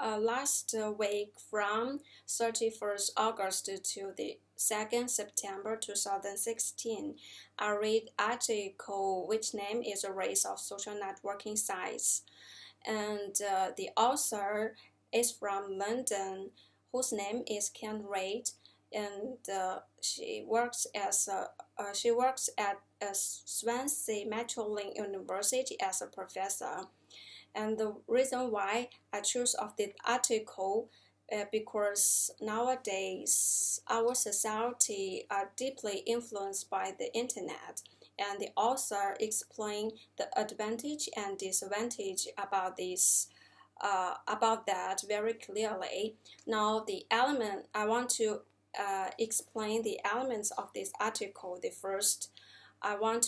last week from 31st August to the 2nd September 2016, I read article which name is A Race of Social Networking Sites, and the author is from London, whose name is Ken Reid, and she works at Swansea Metrolink University as a professor. And the reason why I choose of this article because nowadays our society are deeply influenced by the internet, and the author explained the advantage and disadvantage about this about that very clearly. Now the element I want to explain the elements of this article. The first, I want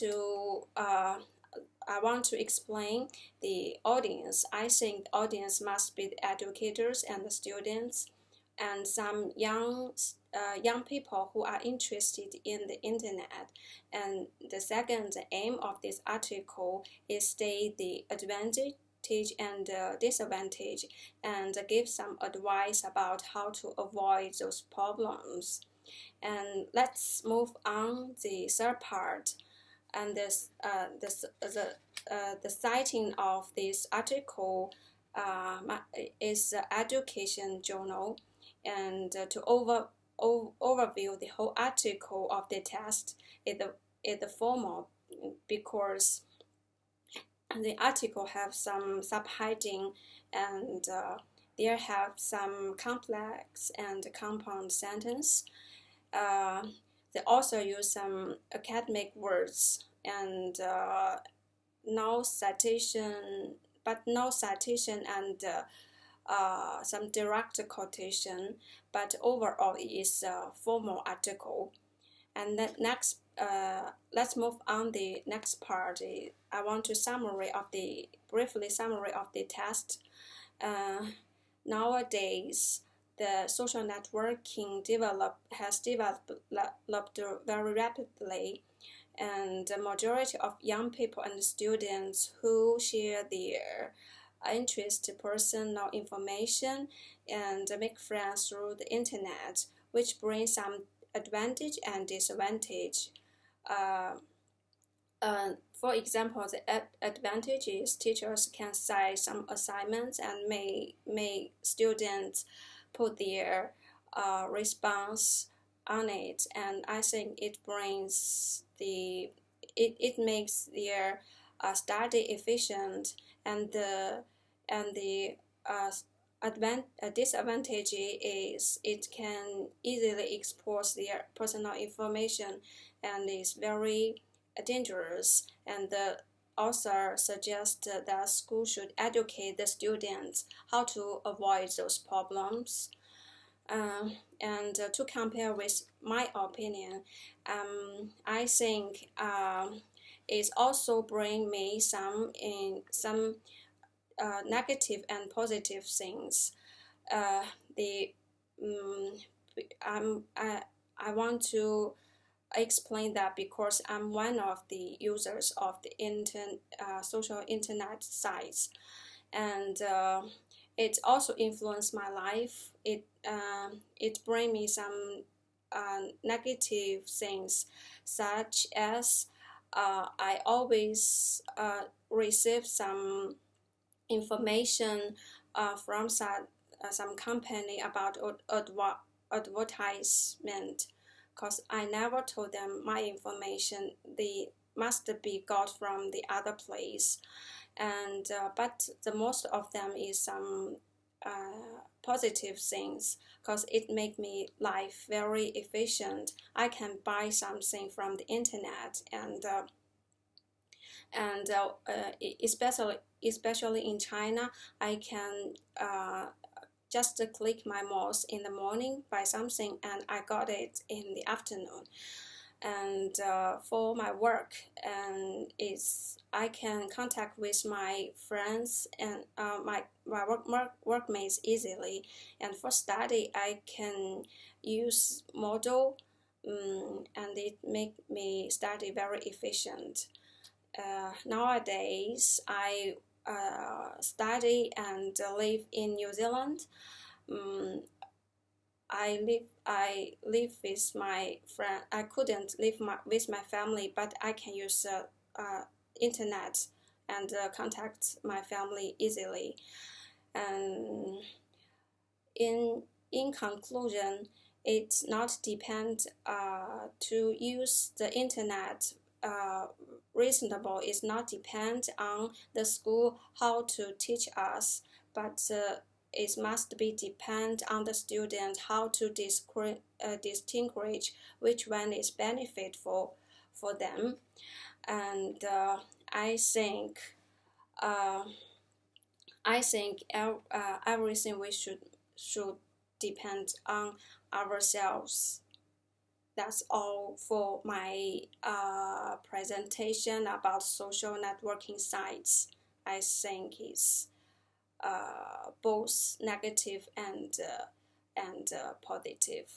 to explain the audience. I think the audience must be the educators and the students and some young people who are interested in the internet. And the second aim of this article is state the advantage and disadvantage and give some advice about how to avoid those problems. And let's move on the third part. And the citing of this article is the Education Journal, and to overview the whole article of the test is the formal, because the article have some subheading, and there have some complex and compound sentence. They also use some academic words and no citation and some direct quotation, but overall it is a formal article. And then next, let's move on the next part. I want to briefly summary of the test. Nowadays, the social networking has developed very rapidly, and the majority of young people and students who share their interest, personal information, and make friends through the internet, which brings some advantage and disadvantage. For example, the advantage is teachers can cite some assignments and make students put their response on it, and I think it makes their study efficient, and the disadvantage is it can easily expose their personal information and is very dangerous. And the author suggests that school should educate the students how to avoid those problems. And to compare with my opinion, I think it also bring me some negative and positive things. I want to explain that because I'm one of the users of the social internet sites, and it also influenced my life. It bring me some negative things, such as I always receive some information from some company about advertisement, because I never told them my information. They must be got from the other place, and but the most of them is some positive things, because it make me life very efficient. I can buy something from the internet, and especially in China, I can just click my mouse in the morning, buy something, and I got it in the afternoon. And for my work, and I can contact with my friends and my workmates easily. And for study, I can use Moodle, and it make me study very efficient. Nowadays, I study and live in New Zealand. I live with my friend. I couldn't live with my family, but I can use internet and contact my family easily. And in conclusion, it's not depend to use the internet reasonable. It's not depend on the school how to teach us, but it must be depend on the student how to distinguish which one is beneficial for them. And I think everything we should depend on ourselves. That's all for my presentation about social networking sites. I think it's both negative and positive.